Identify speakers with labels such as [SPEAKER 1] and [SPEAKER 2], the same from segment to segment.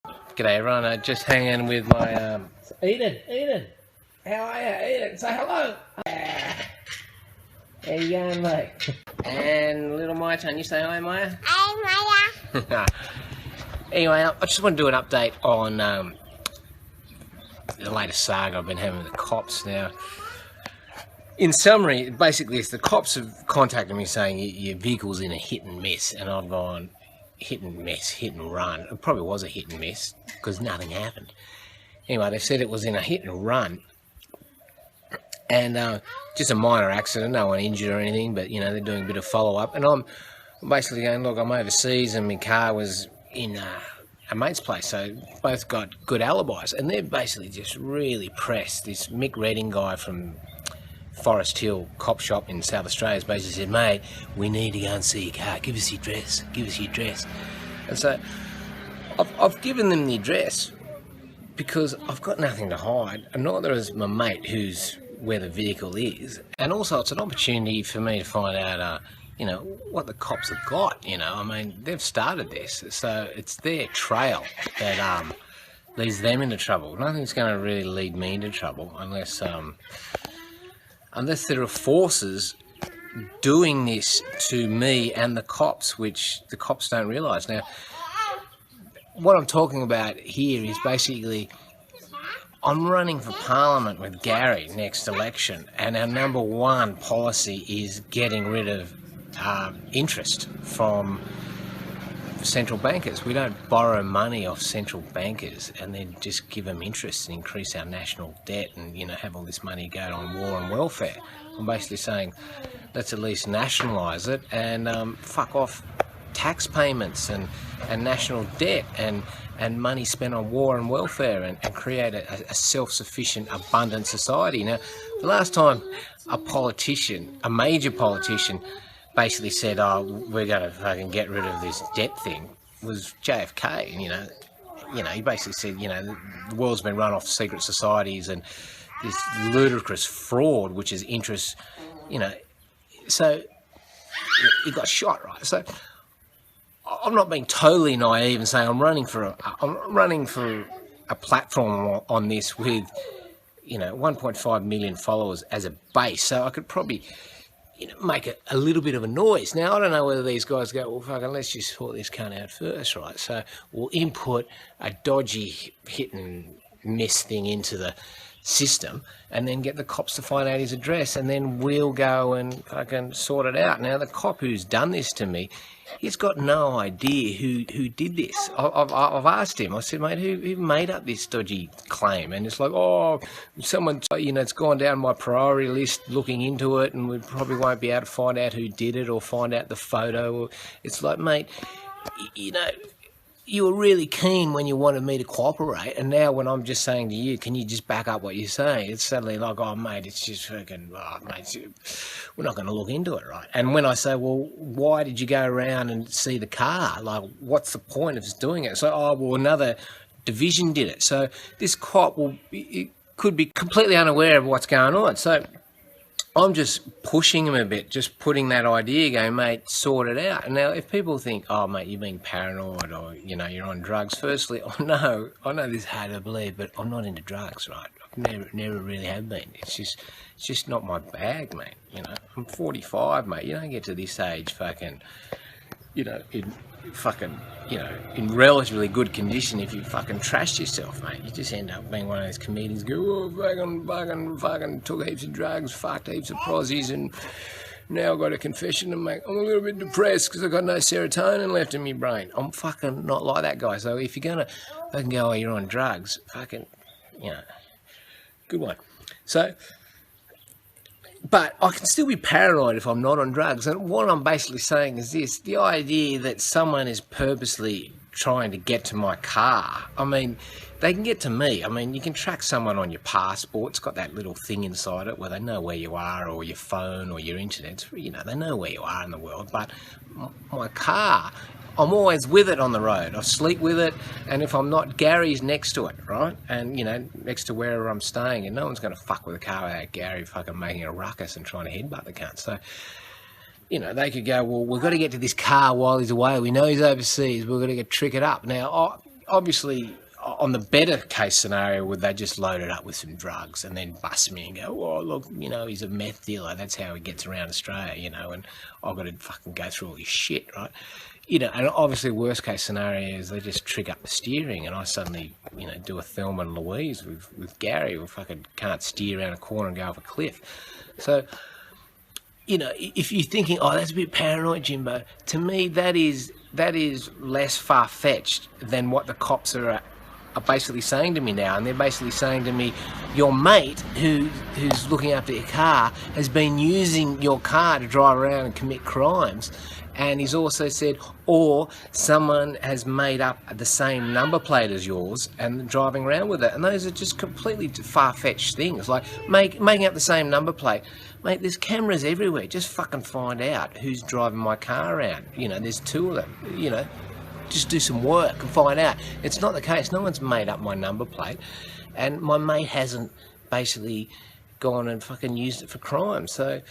[SPEAKER 1] G'day everyone, just hanging with my Eden, how are you? Eden, say hello. How you going, mate? And little Maya-chan, you say hi, Maya?
[SPEAKER 2] Hi,
[SPEAKER 1] Maya. Anyway, I just want to do an update on the latest saga I've been having with the cops. Now, in summary, basically, the cops have contacted me saying your vehicle's in a hit and miss, and I've gone, hit and miss, hit and run. It probably was a hit and miss because nothing happened. Anyway, they said it was in a hit and run, and just a minor accident, no one injured or anything, but you know, they're doing a bit of follow-up, and I'm basically going, look, I'm overseas and my car was in a mate's place, so both got good alibis, and they're basically just really pressed. This Mick guy from Forest Hill cop shop in South Australia has basically said, mate, we need to go and see your car, give us your address, give us your address. And so I've given them the address because I've got nothing to hide, and neither is my mate who's where the vehicle is, and also it's an opportunity for me to find out you know, what the cops have got. You know, I mean, they've started this, so it's their trail that leads them into trouble. Nothing's going to really lead me into trouble unless there are forces doing this to me and the cops, which the cops don't realise. Now, what I'm talking about here is basically, I'm running for Parliament with Gary next election, and our number one policy is getting rid of interest from central bankers. We don't borrow money off central bankers and then just give them interest and increase our national debt and, you know, have all this money go on war and welfare. I'm basically saying let's at least nationalise it and fuck off tax payments and national debt and money spent on war and welfare, and create a self-sufficient, abundant society. Now, the last time a major politician, basically said, oh, we're going to fucking get rid of this debt thing, was JFK. And, you know, he basically said, you know, the world's been run off secret societies and this ludicrous fraud, which is interest, you know. So he got shot, right? So I'm not being totally naive and saying I'm running for a platform on this with, you know, 1.5 million followers as a base. So I could probably, you know, make a little bit of a noise. Now, I don't know whether these guys go, well, fucking, let's just sort this cunt out first, right? So we'll input a dodgy hit and miss thing into the system and then get the cops to find out his address, and then we'll go and fucking sort it out. Now, the cop who's done this to me, he's got no idea who did this. I've asked him, I said, mate, who made up this dodgy claim? And it's like, oh, someone, you know, it's gone down my priority list looking into it, and we probably won't be able to find out who did it or find out the photo. It's like, mate, you know, you were really keen when you wanted me to cooperate, and now when I'm just saying to you, can you just back up what you're saying? It's suddenly like, oh, mate, it's just fucking, oh, mate, we're not going to look into it, right? And when I say, well, why did you go around and see the car? Like, what's the point of us doing it? So, oh, well, another division did it. So this cop could be completely unaware of what's going on. So I'm just pushing him a bit, just putting that idea, going, mate, sort it out. And now, if people think, oh, mate, you're being paranoid, or, you know, you're on drugs, firstly, I know this is hard to believe, but I'm not into drugs, right? I've never really have been. It's just not my bag, mate. You know, I'm 45, mate. You don't get to this age fucking, you know, in relatively good condition if you fucking trashed yourself, mate. You just end up being one of those comedians who go, oh, fucking took heaps of drugs, fucked heaps of prozzies, and now I've got a confession to make. I'm a little bit depressed because I've got no serotonin left in my brain. I'm fucking not like that guy. So if you're going to fucking go, oh, you're on drugs, fucking, you know, good one. So, but I can still be paranoid if I'm not on drugs. And what I'm basically saying is this: the idea that someone is purposely trying to get to my car, I mean, they can get to me. I mean, you can track someone on your passport. It's got that little thing inside it where they know where you are, or your phone or your internet. You know, they know where you are in the world. But my car, I'm always with it on the road. I sleep with it, and if I'm not, Gary's next to it, right? And, you know, next to wherever I'm staying, and no one's going to fuck with a car without Gary fucking making a ruckus and trying to headbutt the cunt. So, you know, they could go, well, we've got to get to this car while he's away. We know he's overseas. We've got to trick it up. Now, obviously, on the better case scenario, would they just load it up with some drugs and then bust me and go, oh, look, you know, he's a meth dealer. That's how he gets around Australia, you know, and I've got to fucking go through all his shit, right? You know, and obviously worst case scenario is they just trig up the steering and I suddenly, you know, do a Thelma and Louise with Gary who fucking can't steer around a corner and go off a cliff. So, you know, if you're thinking, oh, that's a bit paranoid, Jimbo, to me that is less far-fetched than what the cops are basically saying to me now. And they're basically saying to me, your mate who's looking after your car has been using your car to drive around and commit crimes. And he's also said, or someone has made up the same number plate as yours and driving around with it. And those are just completely far-fetched things. Like making up the same number plate. Mate, there's cameras everywhere. Just fucking find out who's driving my car around. You know, there's 2 of them. You know, just do some work and find out. It's not the case. No one's made up my number plate. And my mate hasn't basically gone and fucking used it for crime. So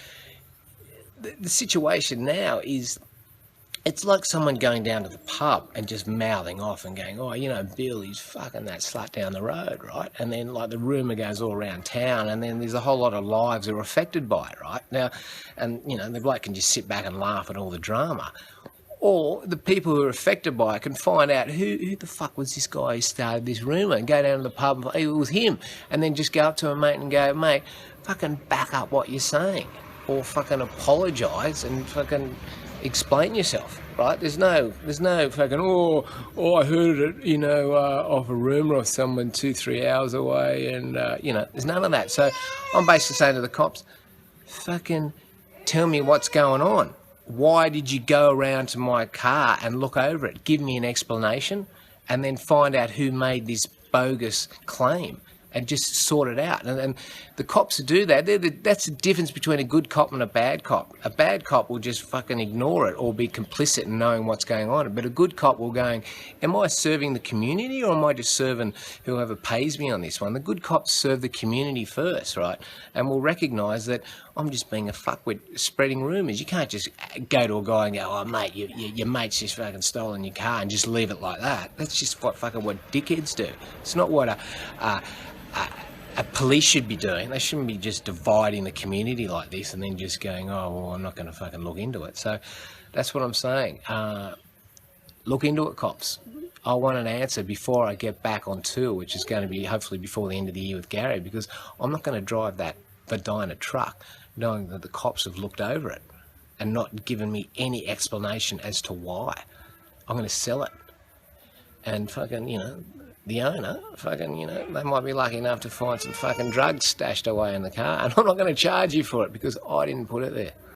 [SPEAKER 1] the situation now is, it's like someone going down to the pub and just mouthing off and going, oh, you know, Bill, he's fucking that slut down the road, right? And then, like, the rumour goes all around town, and then there's a whole lot of lives that are affected by it, right? Now, and, you know, the bloke can just sit back and laugh at all the drama. Or the people who are affected by it can find out who the fuck was this guy who started this rumour, and go down to the pub and, hey, it was him, and then just go up to a mate and go, mate, fucking back up what you're saying, or fucking apologise and fucking explain yourself, right? There's no fucking, oh, I heard it, you know, off a rumour of someone 2-3 hours away, and, you know, there's none of that. So I'm basically saying to the cops, fucking tell me what's going on. Why did you go around to my car and look over it? Give me an explanation, and then find out who made this bogus claim. And just sort it out. And the cops who do that, that's the difference between a good cop and a bad cop. A bad cop will just fucking ignore it or be complicit in knowing what's going on. But a good cop will go, am I serving the community, or am I just serving whoever pays me on this one? The good cops serve the community first, right? And will recognise that I'm just being a fuckwit spreading rumours. You can't just go to a guy and go, oh, mate, your mate's just fucking stolen your car, and just leave it like that. That's just what dickheads do. It's not what a police should be doing. They shouldn't be just dividing the community like this and then just going, oh, well, I'm not going to fucking look into it. So that's what I'm saying. Look into it, cops. I want an answer before I get back on tour, which is going to be hopefully before the end of the year with Gary, because I'm not going to drive that Vadina truck knowing that the cops have looked over it and not given me any explanation as to why. I'm going to sell it. And fucking, you know, the owner, fucking, you know, they might be lucky enough to find some fucking drugs stashed away in the car, and I'm not going to charge you for it because I didn't put it there.